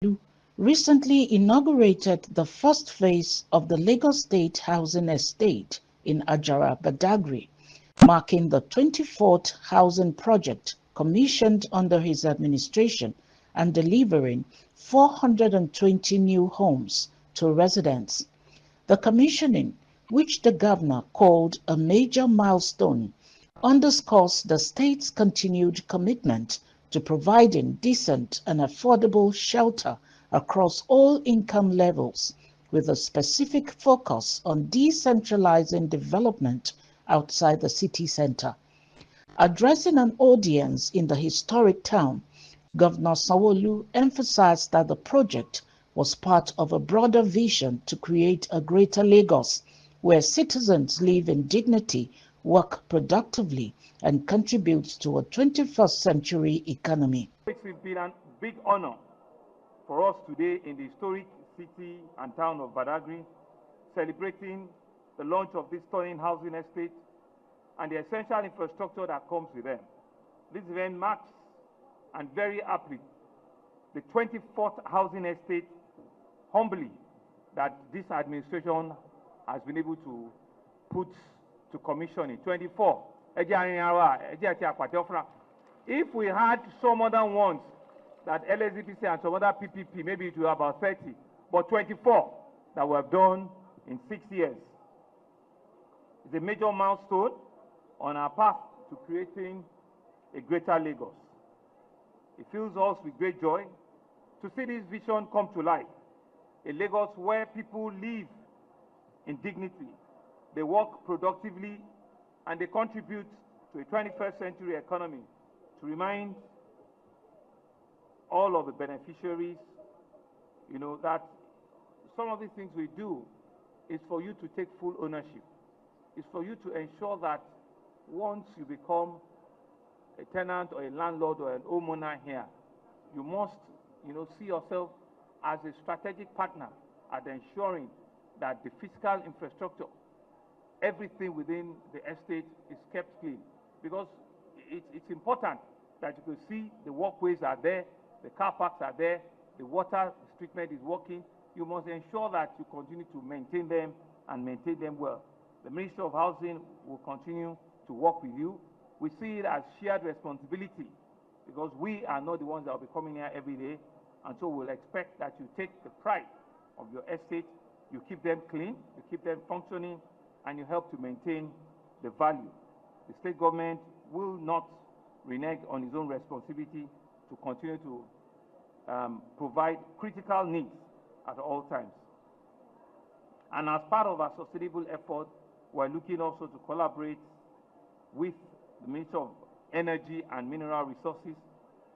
Sanwo-Olu recently inaugurated the first phase of the Lagos State Housing Estate in Àjàrà, Badagry, marking the 24th housing project commissioned under his administration and delivering 420 new homes to residents. The commissioning, which the governor called a major milestone, underscores the state's continued commitment to providing decent and affordable shelter across all income levels, with a specific focus on decentralizing development outside the city center. Addressing an audience in the historic town, Governor Sanwo-Olu emphasized that the project was part of a broader vision to create a greater Lagos where citizens live in dignity, work productively, and contribute to a 21st century economy. It's been a big honor for us today in the historic city and town of Badagry, celebrating the launch of this stunning housing estate and the essential infrastructure that comes with them. This event marks, and very aptly, the 24th housing estate, humbly, that this administration has been able to put to commission in 24. If we had some other ones, that LSDPC and some other PPP, maybe it will be about 30, but 24 that we have done in 6 years. It's a major milestone on our path to creating a greater Lagos. It fills us with great joy to see this vision come to life. A Lagos where people live in dignity, they work productively, and they contribute to a 21st century economy. To remind all of the beneficiaries, that some of these things we do is for you to take full ownership. It's for you to ensure that once you become a tenant or a landlord or an homeowner here, you must, see yourself as a strategic partner at ensuring that the physical infrastructure, everything within the estate is kept clean. Because it's important that you can see the walkways are there, the car parks are there, the water treatment is working. You must ensure that you continue to maintain them and maintain them well. The Ministry of Housing will continue to work with you. We see it as shared responsibility because we are not the ones that will be coming here every day, and so we'll expect that you take the pride of your estate, you keep them clean, you keep them functioning, and you help to maintain the value. The state government will not renege on its own responsibility to continue to provide critical needs at all times. And as part of our sustainable effort, we're looking also to collaborate with the Ministry of Energy and Mineral Resources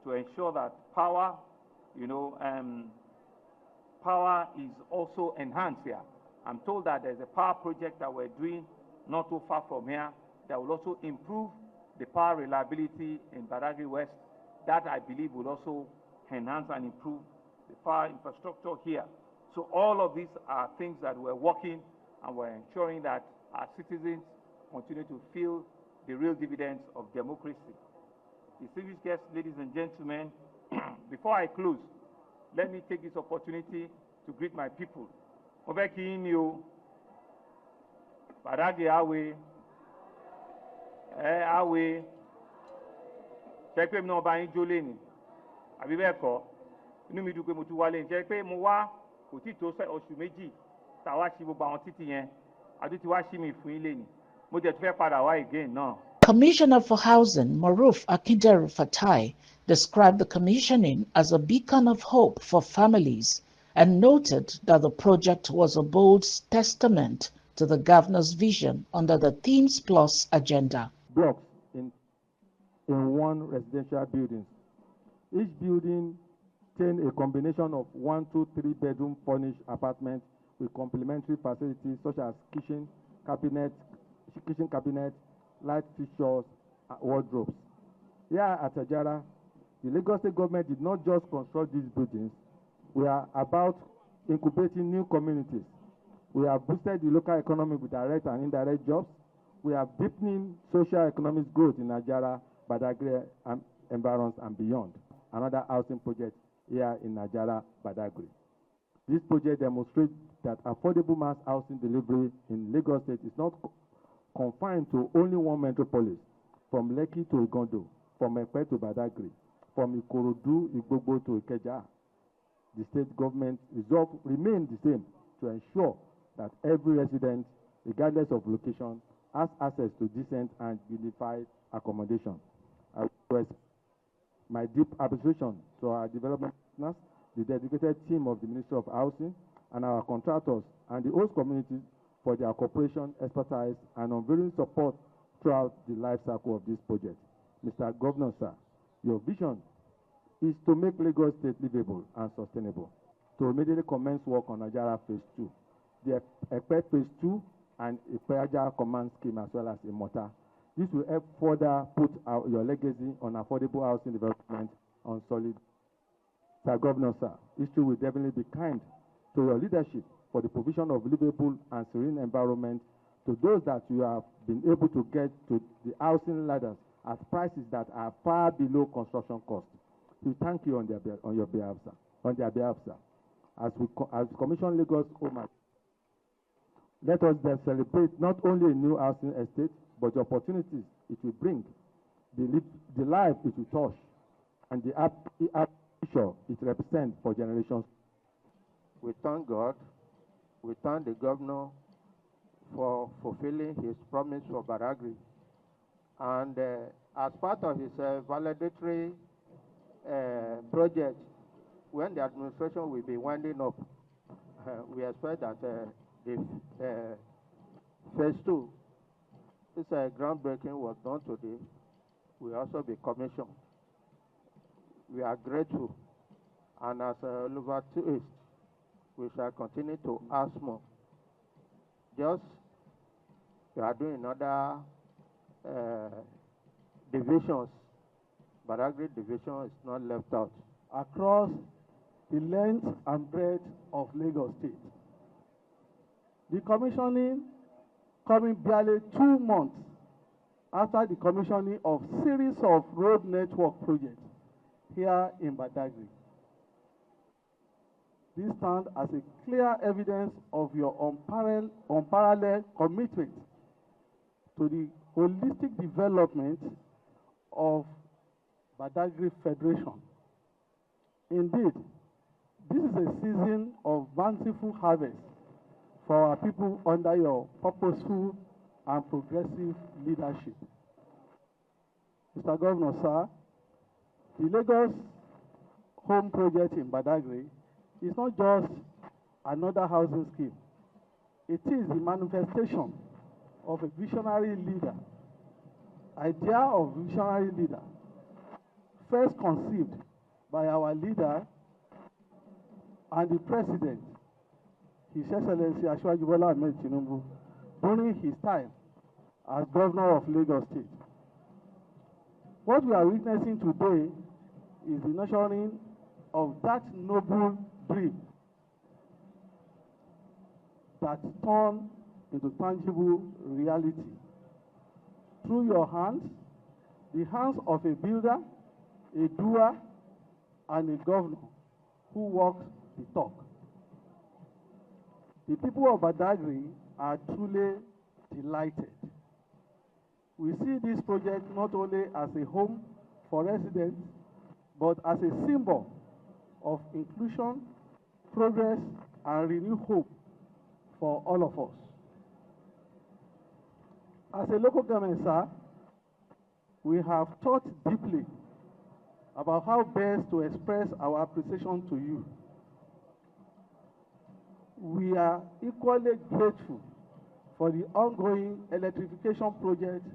to ensure that power, power is also enhanced here. I'm told that there's a power project that we're doing not too far from here that will also improve the power reliability in Badagry West. That, I believe, will also enhance and improve the power infrastructure here. So all of these are things that we're working, and we're ensuring that our citizens continue to feel the real dividends of democracy. Distinguished guests, ladies and gentlemen, before I close, let me take this opportunity to greet my people. Badagry awe, awe, ṣe pé mi náà bá yín jó lénìí, àbí bẹ́ẹ̀ kọ́, inú mi dùn pé mo tún wá lénìí, ṣe pé mo wá kò tí tó oṣù méjì tá a wá ṣí gbogbo àwọn títì yẹn, àdúgbò tí wá ṣí mi fún yín lénìí, mo jẹ̀ tún fẹ́ padà wá again náà. Commissioner for Housing, Maruf Akinderu Fatai, described the commissioning as a beacon of hope for families and noted that the project was a bold testament to the governor's vision under the Themes Plus agenda. Blocks in one residential building. Each building contains a combination of 1, 2, 3 bedroom furnished apartments with complementary facilities such as kitchen cabinet, light fixtures, and wardrobes. Here at Àjàrà, the Lagos State government did not just construct these buildings. We are about incubating new communities. We have boosted the local economy with direct and indirect jobs. We are deepening social economic growth in Àjàrà, Badagry environs, and beyond. Another housing project here in Àjàrà, Badagry. This project demonstrates that affordable mass housing delivery in Lagos State is not confined to only one metropolis, from Lekki to Igondo, from Epe to Badagry, from Ikorodu, Igbogbo to Ikeja. The state government resolve remain the same to ensure that every resident, regardless of location, has access to decent and dignified accommodation. I express my deep appreciation to our development partners, the dedicated team of the Ministry of Housing, and our contractors and the host communities for their cooperation, expertise, and unwavering support throughout the life cycle of this project. Mr. Governor, sir, your vision is to make Lagos State livable and sustainable, to immediately commence work on Àjàrà Phase 2, the Epe Phase 2, and Ipeaja Command Scheme, as well as Imota. This will help further put your legacy on affordable housing development on solid. Sir Governor, sir, history will definitely be kind to your leadership for the provision of livable and serene environment to those that you have been able to get to the housing ladders at prices that are far below construction costs. We thank you on their behalf, sir. As Commission Lagos Home, let us then celebrate not only a new housing estate, but the opportunities it will bring, the life it will touch, and the future it represents for generations. We thank God. We thank the governor for fulfilling his promise for Badagry. And as part of his validatory project, when the administration will be winding up, we expect that the Phase 2, this groundbreaking was done today, will also be commissioned. We are grateful. And as Oluwa East, we shall continue to ask more. Just, we are doing other divisions. Badagry division is not left out. Across the length and breadth of Lagos State. The commissioning coming barely 2 months after the commissioning of series of road network projects here in Badagry. This stands as a clear evidence of your unparalleled commitment to the holistic development of Badagry Federation. Indeed, this is a season of bountiful harvest for our people under your purposeful and progressive leadership. Mr. Governor, sir, the Lagos Home Project in Badagry is not just another housing scheme. It is the manifestation of a visionary leader, idea of visionary leader, first conceived by our leader and the president, His Excellency Asiwaju Bola Ahmed Tinubu, during his time as governor of Lagos State. What we are witnessing today is the nurturing of that noble dream that turned into tangible reality through your hands, the hands of a builder, a doer, and a governor who walks the talk. The people of Badagry are truly delighted. We see this project not only as a home for residents, but as a symbol of inclusion, progress, and renewed hope for all of us. As a local government, sir, we have thought deeply about how best to express our appreciation to you. We are equally grateful for the ongoing electrification project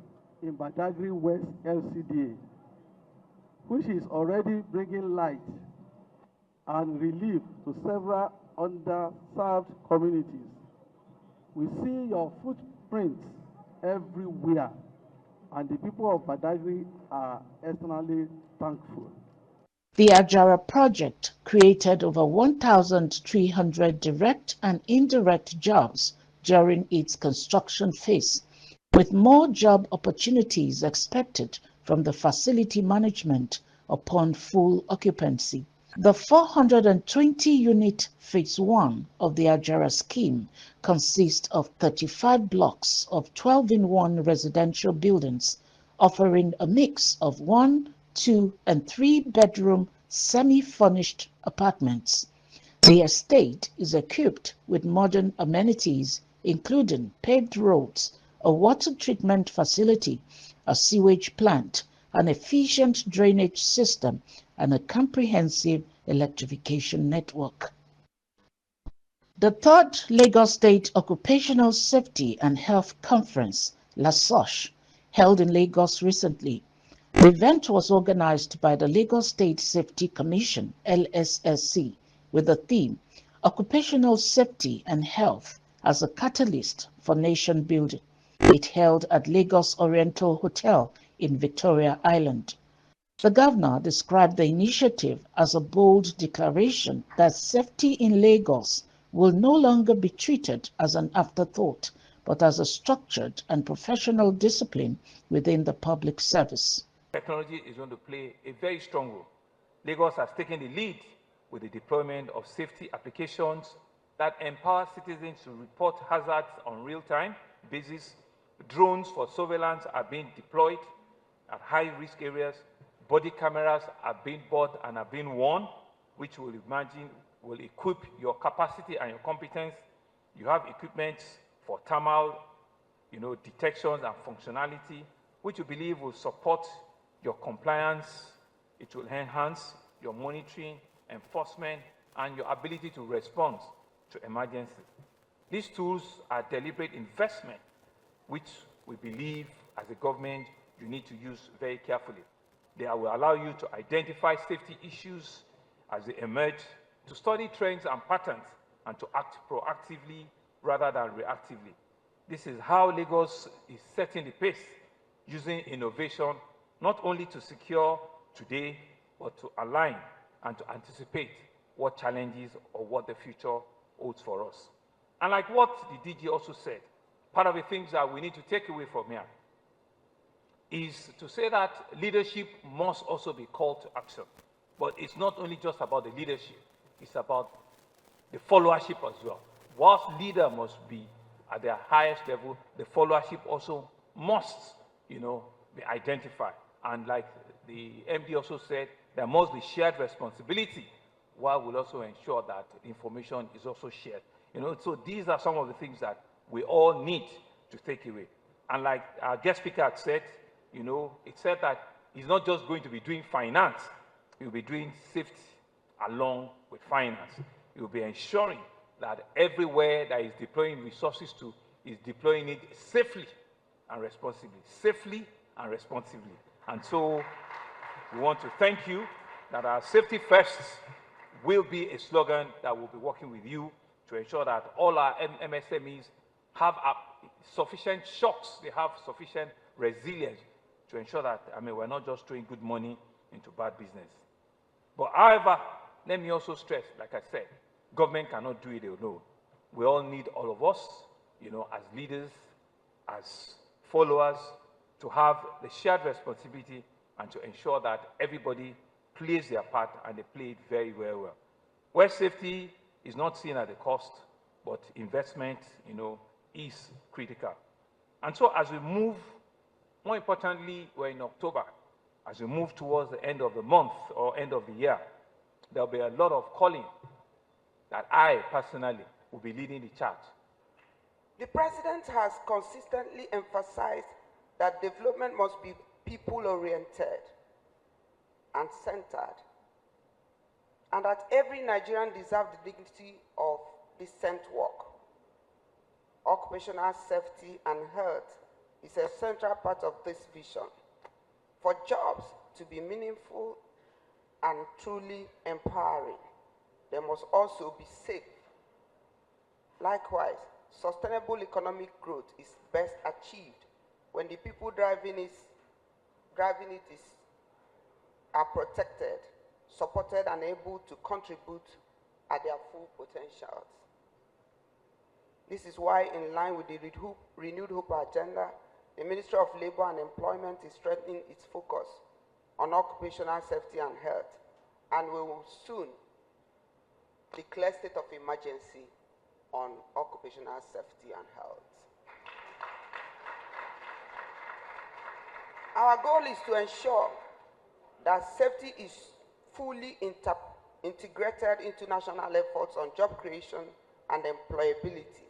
in Badagry West LCDA, which is already bringing light and relief to several underserved communities. We see your footprints everywhere, and the people of Badagry are eternally thankful. The Àjàrà project created over 1,300 direct and indirect jobs during its construction phase, with more job opportunities expected from the facility management upon full occupancy. The 420-unit Phase 1 of the Àjàrà scheme consists of 35 blocks of 12-in-1 residential buildings offering a mix of 1, 2, and 3-bedroom semi-furnished apartments. The estate is equipped with modern amenities including paved roads, a water treatment facility, a sewage plant, an efficient drainage system, and a comprehensive electrification network. The third Lagos State Occupational Safety and Health Conference, LASOSH, held in Lagos recently. The event was organized by the Lagos State Safety Commission, LSSC, with the theme, Occupational Safety and Health as a Catalyst for Nation Building. It held at Lagos Oriental Hotel in Victoria Island. The governor described the initiative as a bold declaration that safety in Lagos will no longer be treated as an afterthought, but as a structured and professional discipline within the public service. Technology is going to play a very strong role. Lagos has taken the lead with the deployment of safety applications that empower citizens to report hazards on real-time basis. Drones for surveillance are being deployed at high-risk areas. Body cameras are being bought and are being worn, which will equip your capacity and your competence. You have equipment for thermal, detections and functionality, which we believe will support your compliance. It will enhance your monitoring, enforcement, and your ability to respond to emergency. These tools are deliberate investment, which we believe as a government you need to use very carefully. They will allow you to identify safety issues as they emerge, to study trends and patterns, and to act proactively rather than reactively. This is how Lagos is setting the pace, using innovation not only to secure today, but to align and to anticipate what challenges or what the future holds for us. And like what the DG also said, part of the things that we need to take away from here is to say that leadership must also be called to action. But it's not only just about the leadership, it's about the followership as well. Whilst leader must be at their highest level, the followership also must, be identified. And like the MD also said, there must be shared responsibility, while we'll also ensure that information is also shared. So these are some of the things that we all need to take away. And like our guest speaker had said, it said that he's not just going to be doing finance, he'll be doing safety along with finance. He'll be ensuring that everywhere that he's deploying resources to, is deploying it safely and responsibly. Safely and responsibly. And so we want to thank you that our safety first will be a slogan that will be working with you to ensure that all our MSMEs have sufficient shocks, they have sufficient resilience to ensure that, we're not just throwing good money into bad business. But however, let me also stress, like I said, government cannot do it alone. We all need all of us, as leaders, as followers, to have the shared responsibility and to ensure that everybody plays their part and they play it very, very well. Where safety is not seen at a cost, but investment, is critical. And so as we move, more importantly, we're in October, as we move towards the end of the month or end of the year, there'll be a lot of calling that I personally will be leading the charge. The president has consistently emphasized that development must be people-oriented and centered, and that every Nigerian deserves the dignity of decent work. Occupational safety and health is a central part of this vision. For jobs to be meaningful and truly empowering, they must also be safe. Likewise, sustainable economic growth is best achieved when the people driving it are protected, supported, and able to contribute at their full potentials. This is why, in line with the Renewed Hope agenda, the Ministry of Labor and Employment is strengthening its focus on occupational safety and health and we will soon declare state of emergency on occupational safety and health. Our goal is to ensure that safety is fully integrated into national efforts on job creation and employability,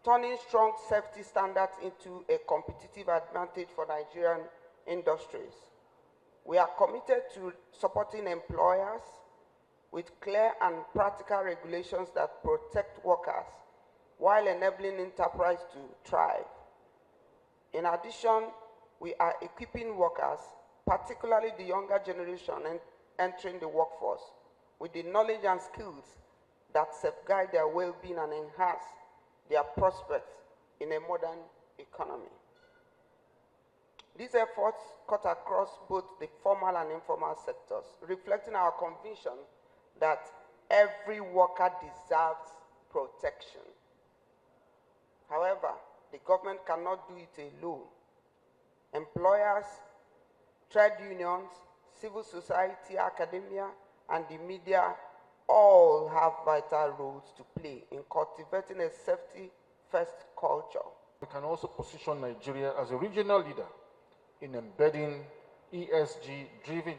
turning strong safety standards into a competitive advantage for Nigerian industries. We are committed to supporting employers with clear and practical regulations that protect workers while enabling enterprise to thrive. In addition, we are equipping workers, particularly the younger generation entering the workforce, with the knowledge and skills that safeguard their well-being and enhance their prospects in a modern economy. These efforts cut across both the formal and informal sectors, reflecting our conviction that every worker deserves protection. However, the government cannot do it alone. Employers, trade unions, civil society, academia, and the media all have vital roles to play in cultivating a safety-first culture. We can also position Nigeria as a regional leader in embedding ESG-driven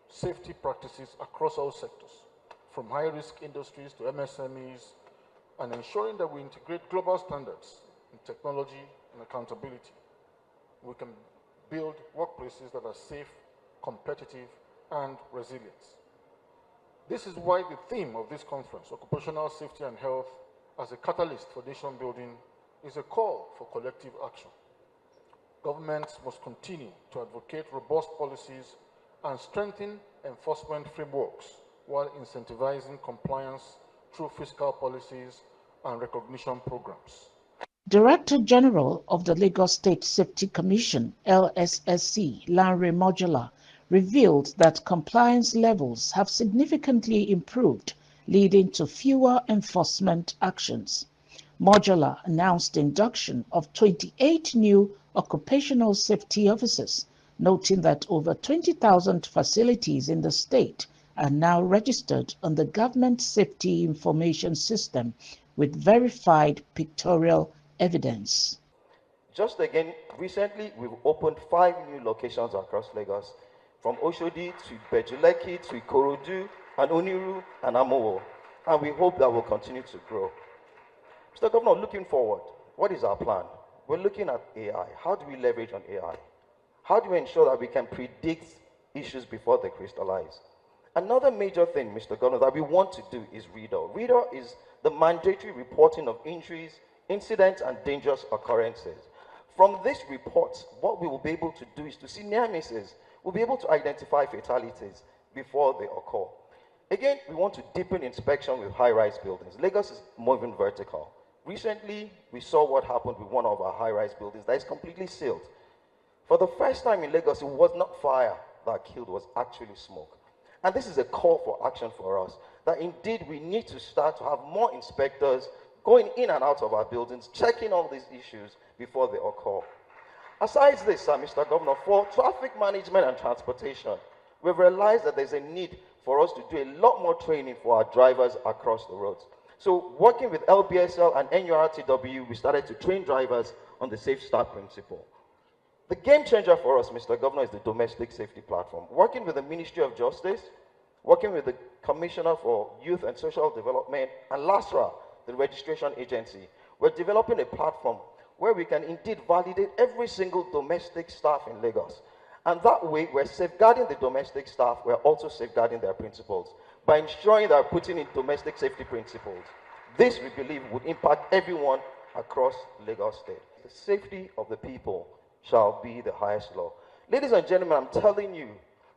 safety practices across all sectors, from high-risk industries to MSMEs, and ensuring that we integrate global standards in technology and accountability. We can build workplaces that are safe, competitive, and resilient. This is why the theme of this conference, Occupational Safety and Health as a Catalyst for Nation Building, is a call for collective action. Governments must continue to advocate robust policies and strengthen enforcement frameworks while incentivizing compliance through fiscal policies and recognition programs. Director General of the Lagos State Safety Commission, LSSC, Lanre Mojola, revealed that compliance levels have significantly improved, leading to fewer enforcement actions. Mojola announced the induction of 28 new occupational safety officers, noting that over 20,000 facilities in the state are now registered on the Government Safety Information System with verified pictorial evidence. Just again, recently we've opened 5 new locations across Lagos, from Oshodi to Bejuleki to Ikorodu and Oniru and Amowo, and we hope that will continue to grow. Mr. Governor, looking forward, what is our plan? We're looking at AI. How do we leverage on AI? How do we ensure that we can predict issues before they crystallize? Another major thing, Mr. Governor, that we want to do is READER. READER is the mandatory reporting of injuries, incidents, and dangerous occurrences. From this report, what we will be able to do is to see near misses. We'll be able to identify fatalities before they occur. Again, we want to deepen inspection with high-rise buildings. Lagos is moving vertical. Recently, we saw what happened with one of our high-rise buildings that is completely sealed. For the first time in Lagos, it was not fire that killed, it was actually smoke. And this is a call for action for us, that indeed we need to start to have more inspectors going in and out of our buildings, checking all these issues before they occur. Aside this, Mr. Governor, for traffic management and transportation, we've realized that there's a need for us to do a lot more training for our drivers across the roads. So working with LBSL and NURTW, we started to train drivers on the Safe Start principle. The game changer for us, Mr. Governor, is the Domestic Safety Platform. Working with the Ministry of Justice, working with the Commissioner for Youth and Social Development, and LASRA, the registration agency, we're developing a platform where we can indeed validate every single domestic staff in Lagos. And that way, we're safeguarding the domestic staff, we're also safeguarding their principles by ensuring that we're putting in domestic safety principles. This, we believe, would impact everyone across Lagos State. The safety of the people shall be the highest law. Ladies and gentlemen, I'm telling you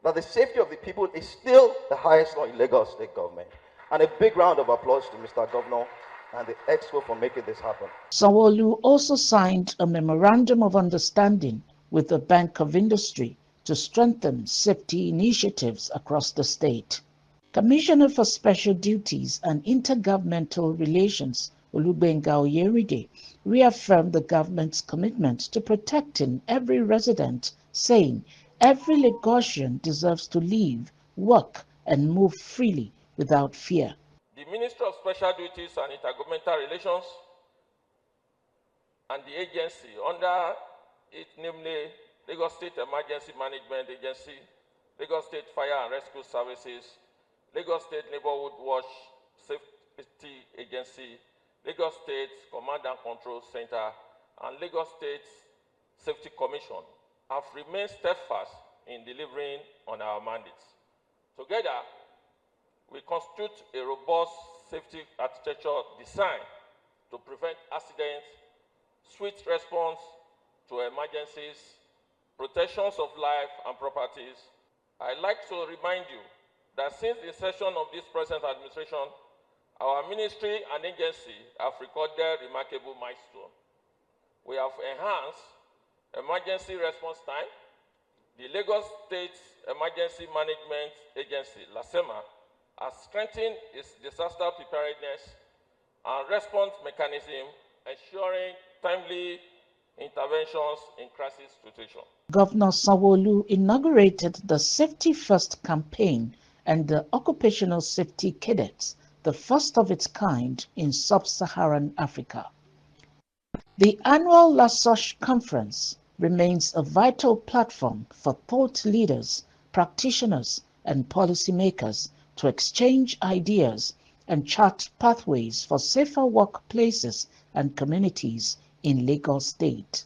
that the safety of the people is still the highest law in Lagos State government. And a big round of applause to Mr. Governor and the Expo for making this happen. Sanwo-Olu also signed a memorandum of understanding with the Bank of Industry to strengthen safety initiatives across the state. Commissioner for Special Duties and Intergovernmental Relations, Olubenga Oyeride, reaffirmed the government's commitment to protecting every resident, saying every Lagosian deserves to live, work, and move freely without fear. The Ministry of Special Duties and Intergovernmental Relations and the agency under it, namely Lagos State Emergency Management Agency, Lagos State Fire and Rescue Services, Lagos State Neighborhood Watch Safety Agency, Lagos State Command and Control Center, and Lagos State Safety Commission have remained steadfast in delivering on our mandates. Together, we constitute a robust safety architecture designed to prevent accidents, swift response to emergencies, protections of life and properties. I'd like to remind you that since the inception of this present administration, our ministry and agency have recorded remarkable milestones. We have enhanced emergency response time. The Lagos State Emergency Management Agency, LASEMA, has strengthened its disaster preparedness and response mechanism, ensuring timely interventions in crisis situations. Governor Sanwo-Olu inaugurated the Safety First campaign and the Occupational Safety Cadets, the first of its kind in sub-Saharan Africa. The annual LASOSH conference remains a vital platform for thought leaders, practitioners, and policymakers to exchange ideas and chart pathways for safer workplaces and communities in Lagos State.